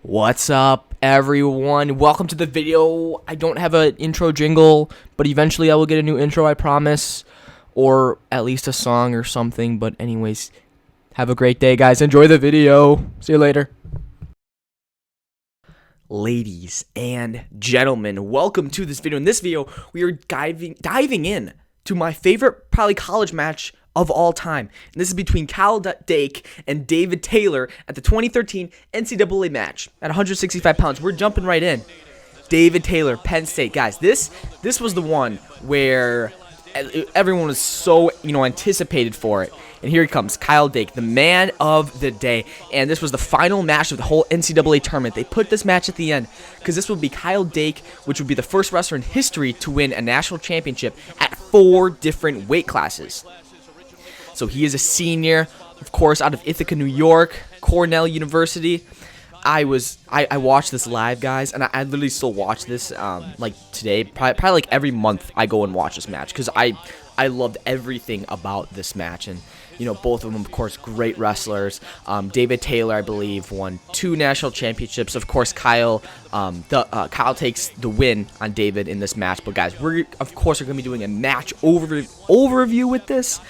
What's up, everyone? Welcome to the video. I don't have an intro jingle, but eventually I will get a new intro, I promise. Or at least a song or something. But anyways, have a great day, guys. Enjoy the video. See you later. Ladies and gentlemen, welcome to this video. In this video, we are diving in to my favorite probably college match of all time. And this is between Dake and David Taylor at the 2013 NCAA match at 165 pounds. We're jumping right in. David Taylor, Penn State. Guys, this was the one where everyone was so, anticipated for it. And here he comes, Dake, the man of the day. And this was the final match of the whole NCAA tournament. They put this match at the end because this would be Dake, which would be the first wrestler in history to win a national championship at 4 different weight classes. So he is a senior, of course, out of Ithaca, New York, Cornell University. I watched this live, guys, and I literally still watch this like today. Probably like every month I go and watch this match because I loved everything about this match. And both of them, of course, great wrestlers. David Taylor, I believe, won 2 national championships. Of course, Kyle takes the win on David in this match. But guys, we're going to be doing a match overview with this.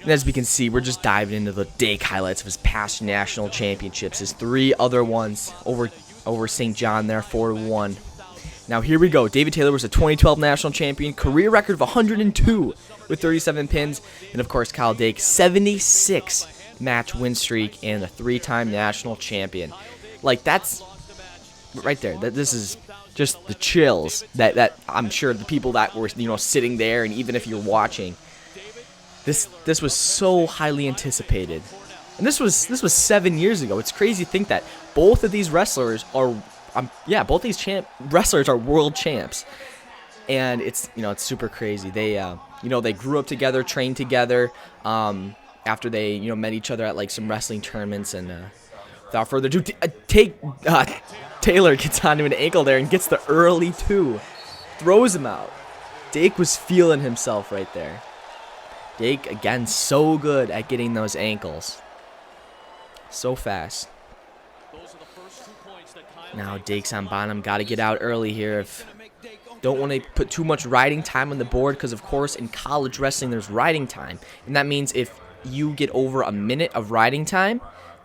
And as we can see, we're just diving into the Dake highlights of his past national championships, his 3 other ones over St. John there, 4-1. Now here we go. David Taylor was a 2012 national champion, career record of 102 with 37 pins, and of course Dake, 76 match win streak and a 3-time national champion. Like, that's right there. This is just the chills that I'm sure the people that were sitting there, and even if you're watching. This was so highly anticipated, and this was 7 years ago. It's crazy to think that both of these wrestlers are, wrestlers are world champs, and it's super crazy. They they grew up together, trained together, after they met each other at like some wrestling tournaments, and without further ado, Taylor gets onto an ankle there and gets the early 2, throws him out. Dake was feeling himself right there. Dake, again, so good at getting those ankles. So fast. Now Dake's on bottom. Got to get out early here. Don't want to put too much riding time on the board because, of course, in college wrestling, there's riding time. And that means if you get over a minute of riding time,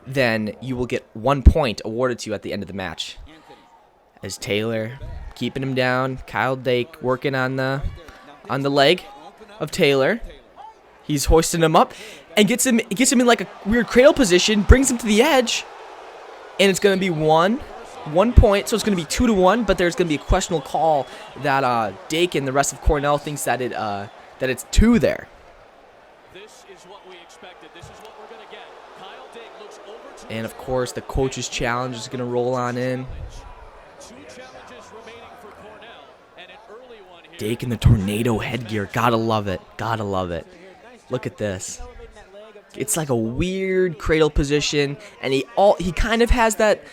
then you will get 1 point awarded to you at the end of the match. As Taylor keeping him down. Dake working on the leg of Taylor. He's hoisting him up and gets him in like a weird cradle position, brings him to the edge, and it's going to be one point, so it's going to be 2-1, but there's going to be a questionable call that Dake and the rest of Cornell thinks that it's 2 there. This is what we expected. This is what we're going to get. Dake looks over to, and of course, the coach's challenge is going to roll on in. 2 challenges remaining for Cornell, and an early one here. Dake in the tornado headgear. Gotta love it. Gotta love it. Look at this. It's like a weird cradle position, and he kind of has that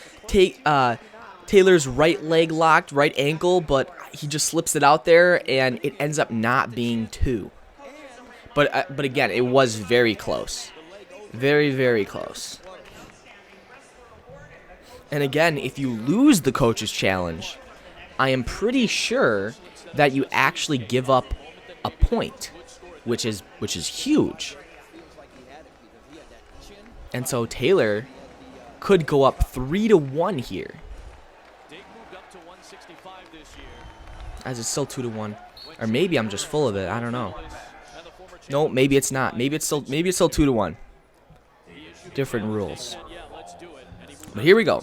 Taylor's right leg locked, right ankle, but he just slips it out there, and it ends up not being 2. But again, it was very close, very, very close. And again, if you lose the coach's challenge, I am pretty sure that you actually give up a point. Which is huge. And so Taylor could go up 3-1 here. As it's still 2-1. Or maybe I'm just full of it. I don't know. No, maybe it's not. Maybe it's still 2-1. Different rules. But here we go.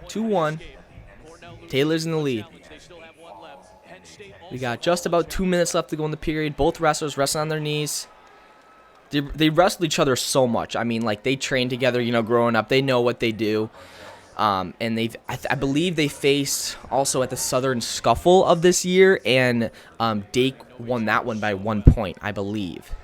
2-1. Taylor's in the lead. We got just about 2 minutes left to go in the period. Both wrestlers wrestling on their knees. They wrestle each other so much. I mean, like, they train together, growing up. They know what they do. And I believe they faced also at the Southern Scuffle of this year, and Dake won that one by 1 point, I believe.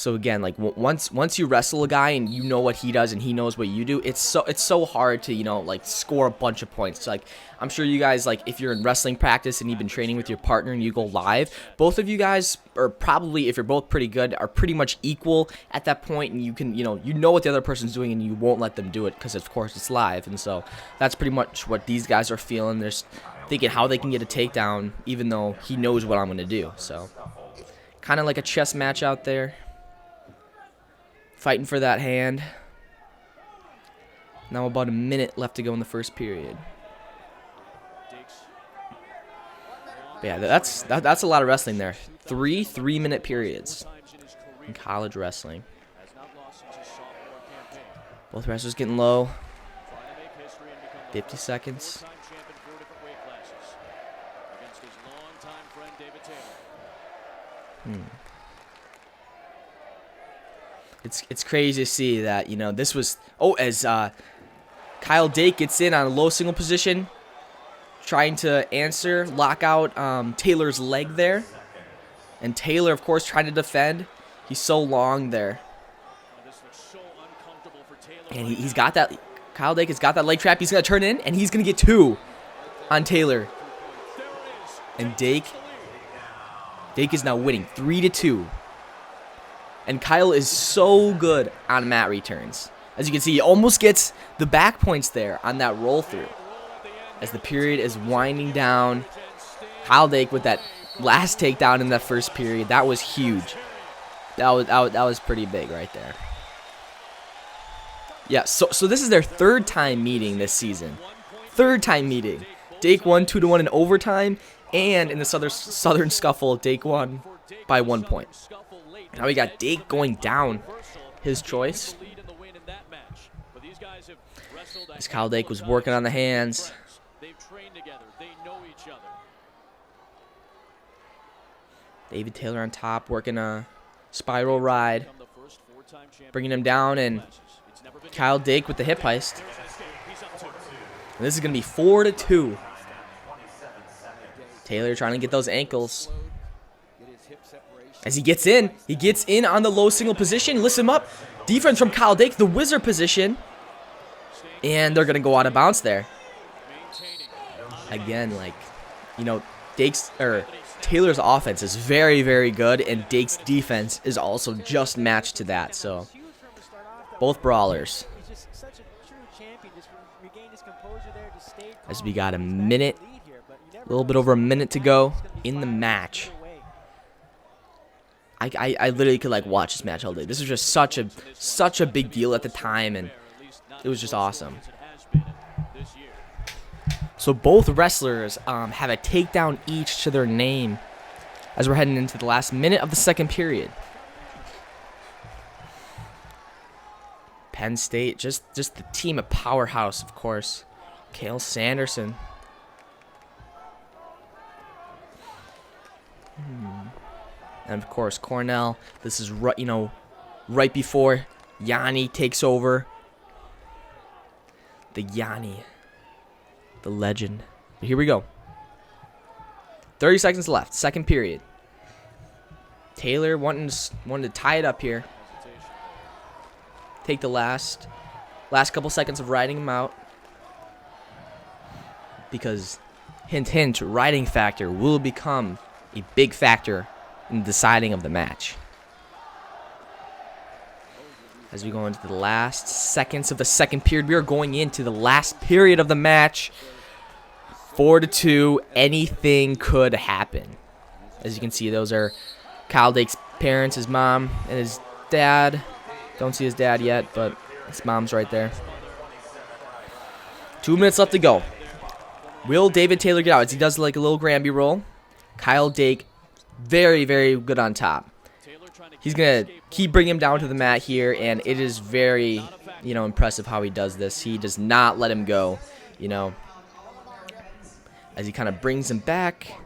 So again, like once you wrestle a guy and you know what he does and he knows what you do, it's so hard to, you know, like score a bunch of points. Like I'm sure you guys, like if you're in wrestling practice and you've been training with your partner and you go live, both of you guys are probably, if you're both pretty good, are pretty much equal at that point, and you can, you know what the other person's doing and you won't let them do it because of course it's live. And so that's pretty much what these guys are feeling. They're just thinking how they can get a takedown even though he knows what I'm going to do. So kind of like a chess match out there. Fighting for that hand. Now about a minute left to go in the first period. But yeah, that's a lot of wrestling there. 3-3-minute periods in college wrestling. Both wrestlers getting low. 50 seconds. It's crazy to see that, you know, this was, as Kyle Dake gets in on a low single position, trying to lock out Taylor's leg there. And Taylor, of course, trying to defend. He's so long there. And he's got that, Kyle Dake has got that leg trap. He's going to turn in, and he's going to get 2 on Taylor. And Dake is now winning 3-2. And Kyle is so good on mat returns. As you can see, he almost gets the back points there on that roll through. As the period is winding down, Kyle Dake with that last takedown in that first period, that was huge. That was pretty big right there. Yeah, so this is their 3rd time meeting this season. 3rd time meeting. Dake won 2-1 in overtime, and in the Southern Scuffle, Dake won by 1 point. Now we got Dake going down his choice. As Kyle Dake was working on the hands. David Taylor on top, working a spiral ride. Bringing him down, and Kyle Dake with the hip heist. And this is going to be 4-2. Taylor trying to get those ankles. As he gets in on the low single position, lifts him up. Defense from Kyle Dake, the wizard position. And they're going to go out of bounds there. Again, like, you know, Taylor's offense is very, very good, and Dake's defense is also just matched to that. So, both brawlers. As we got a little bit over a minute to go in the match. I literally could like watch this match all day. This was just such a big deal at the time, and it was just awesome. So both wrestlers have a takedown each to their name as we're heading into the last minute of the second period. Penn State, just the team, a powerhouse, of course. Cale Sanderson. And of course, Cornell. This is right before Yanni takes over. The Yanni, the legend. But here we go. 30 seconds left, second period. Taylor wanting to tie it up here. Take the last couple seconds of riding him out. Because, hint, hint, riding factor will become a big factor in the deciding of the match. As we go into the last seconds of the second period, we are going into the last period of the match. 4-2, anything could happen. As you can see, those are Kyle Dake's parents, his mom, and his dad. Don't see his dad yet, but his mom's right there. 2 minutes left to go. Will David Taylor get out? As he does like a little Granby roll. Kyle Dake, very, very good on top. He's going to keep bringing him down to the mat here, and it is very, impressive how he does this. He does not let him go, as he kind of brings him back.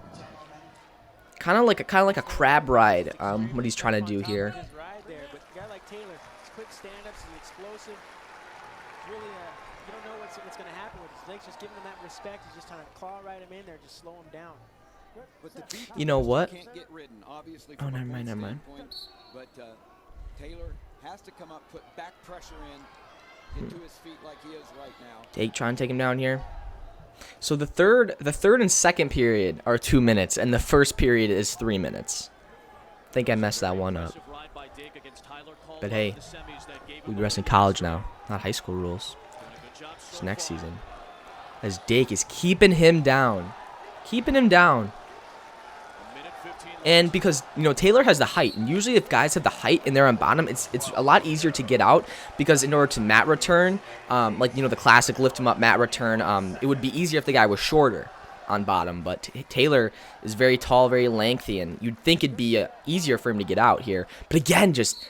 Kind of like a crab ride, what he's trying to do here. You know what? Oh, never mind. Taylor has to come up, put back pressure in, get to his feet like he is right now. Dake trying to take him down here. So the third and second period are 2 minutes, and the first period is 3 minutes. I think I messed that one up. But hey, we wrestling college now, not high school rules. It's next season. As Dake is keeping him down. And because, Taylor has the height, and usually if guys have the height and they're on bottom, it's a lot easier to get out, because in order to mat return, the classic lift him up mat return, it would be easier if the guy was shorter on bottom, but Taylor is very tall, very lengthy, and you'd think it'd be easier for him to get out here. But again, just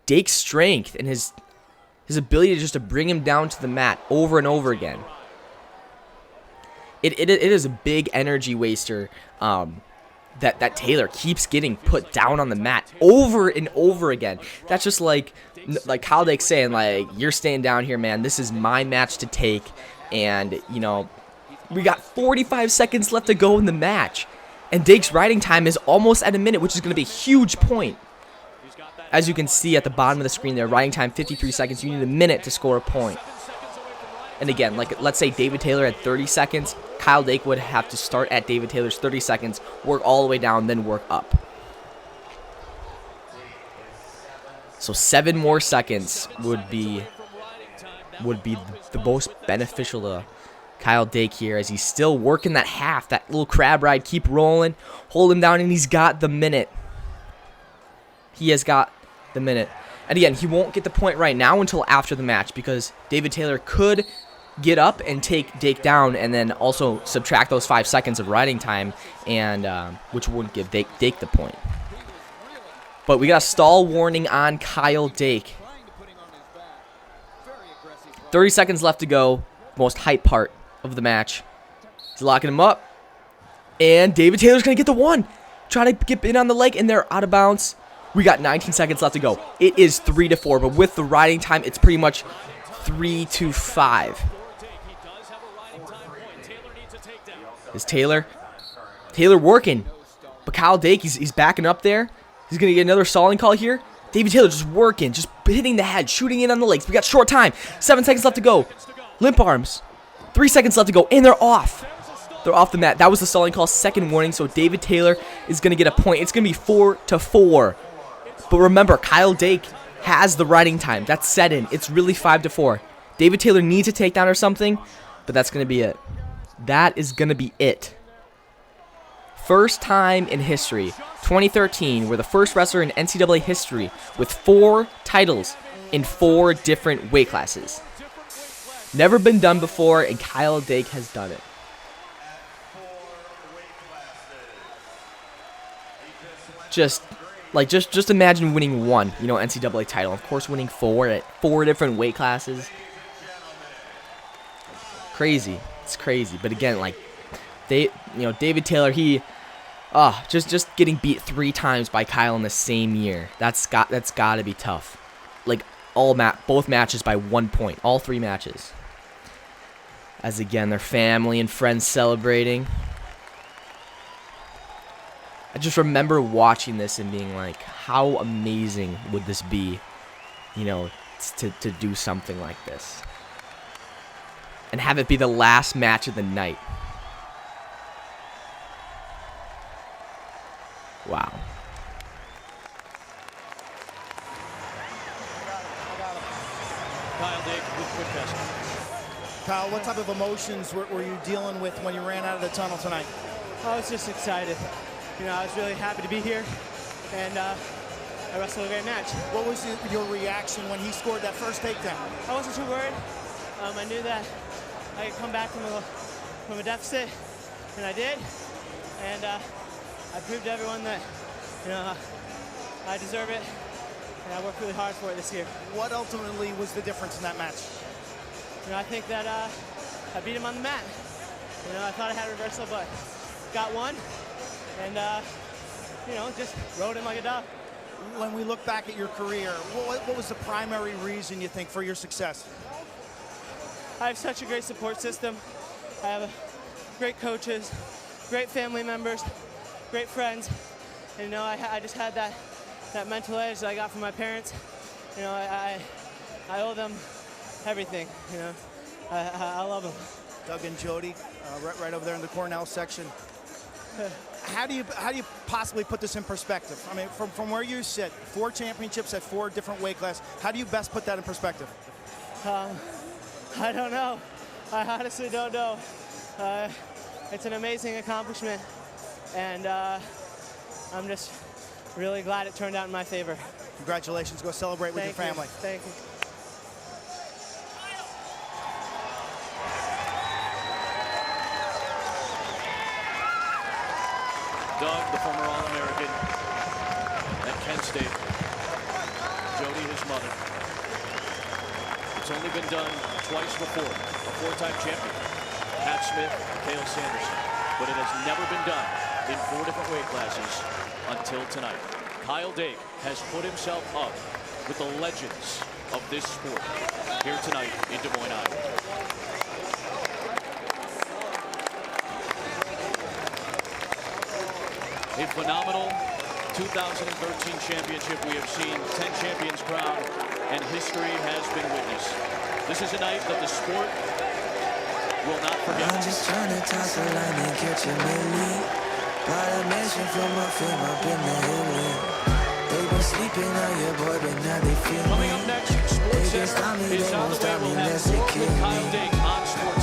Dake's strength and his ability to bring him down to the mat over and over again. It is a big energy waster, that Taylor keeps getting put down on the mat over and over again. That's just like Kyle Dake saying, like, you're staying down here, man. This is my match to take. And, we got 45 seconds left to go in the match. And Dake's riding time is almost at a minute, which is going to be a huge point. As you can see at the bottom of the screen there, riding time 53 seconds. You need a minute to score a point. And again, let's say David Taylor had 30 seconds. Kyle Dake would have to start at David Taylor's 30 seconds, work all the way down, then work up. So 7 more seconds would be the most beneficial to Kyle Dake here, as he's still working that half, that little crab ride, keep rolling, hold him down, and he's got the minute. He has got the minute. And again, he won't get the point right now until after the match, because David Taylor could get up and take Dake down, and then also subtract those 5 seconds of riding time, and which wouldn't give Dake the point. But we got a stall warning on Kyle Dake. 30 seconds left to go. Most hype part of the match. He's locking him up, and David Taylor's gonna get the one. Trying to get in on the leg, and they're out of bounds. We got 19 seconds left to go. It is 3-4, but with the riding time, it's pretty much 3-5. Is Taylor working, but Kyle Dake, he's backing up there. He's gonna get another stalling call here. David Taylor just working, just hitting the head, shooting in on the legs. We got short time. 7 seconds left to go. Limp arms. 3 seconds left to go, and they're off. They're off the mat. That was the stalling call, second warning, so David Taylor is gonna get a point. It's gonna be 4-4. But remember, Kyle Dake has the riding time. That's set in. It's really 5-4. David Taylor needs a takedown or something, but that's gonna be it. That is going to be it. First time in history, 2013, we're the first wrestler in NCAA history with 4 titles in 4 different weight classes. Never been done before, and Kyle Dake has done it. Just imagine winning 1, NCAA title. Of course, winning 4 at 4 different weight classes. Crazy. It's crazy, but again, David Taylor, he, just getting beat 3 times by Kyle in the same year. That's got to be tough. Both matches by 1 point, all 3 matches. As again, their family and friends celebrating. I just remember watching this and being like, how amazing would this be, to do something like this. And have it be the last match of the night. Wow. Kyle Dake with quick question. Kyle, what type of emotions were you dealing with when you ran out of the tunnel tonight? I was just excited. I was really happy to be here, and I wrestled a great match. What was your reaction when he scored that first takedown? I wasn't too worried. I knew that I could come back from a deficit, and I did. And I proved to everyone that, I deserve it, and I worked really hard for it this year. What ultimately was the difference in that match? I think that I beat him on the mat. I thought I had a reversal, but got one, and just rode him like a dog. When we look back at your career, what was the primary reason you think for your success? I have such a great support system. I have great coaches, great family members, great friends, and I just had that that mental edge that I got from my parents, you know, I owe them everything. You know, I love them. Doug and Jody, right over there in the Cornell section. How do you possibly put this in perspective? I mean, from where you sit, 4 championships at 4 different weight classes. How do you best put that in perspective? I don't know. I honestly don't know. It's an amazing accomplishment, and I'm just really glad it turned out in my favor. Congratulations. Go celebrate with your family. Thank you. Doug, the former All-American at Kent State. Jody, his mother. It's only been done twice before. A 4-time champion, Pat Smith, Cael Sanderson. But it has never been done in 4 different weight classes until tonight. Kyle Dake has put himself up with the legends of this sport here tonight in Des Moines, Iowa. A phenomenal 2013 championship. We have seen 10 champions crowned, and history has been witnessed. This is a night that the sport will not forget. I'm just trying to toss a line and catch a million. Got a mention from my fame up in the hilly. They been sleeping on your boy, but now they feel me. Coming up next, Sports Center is on the way. We'll have more with Kyle Dake on Sports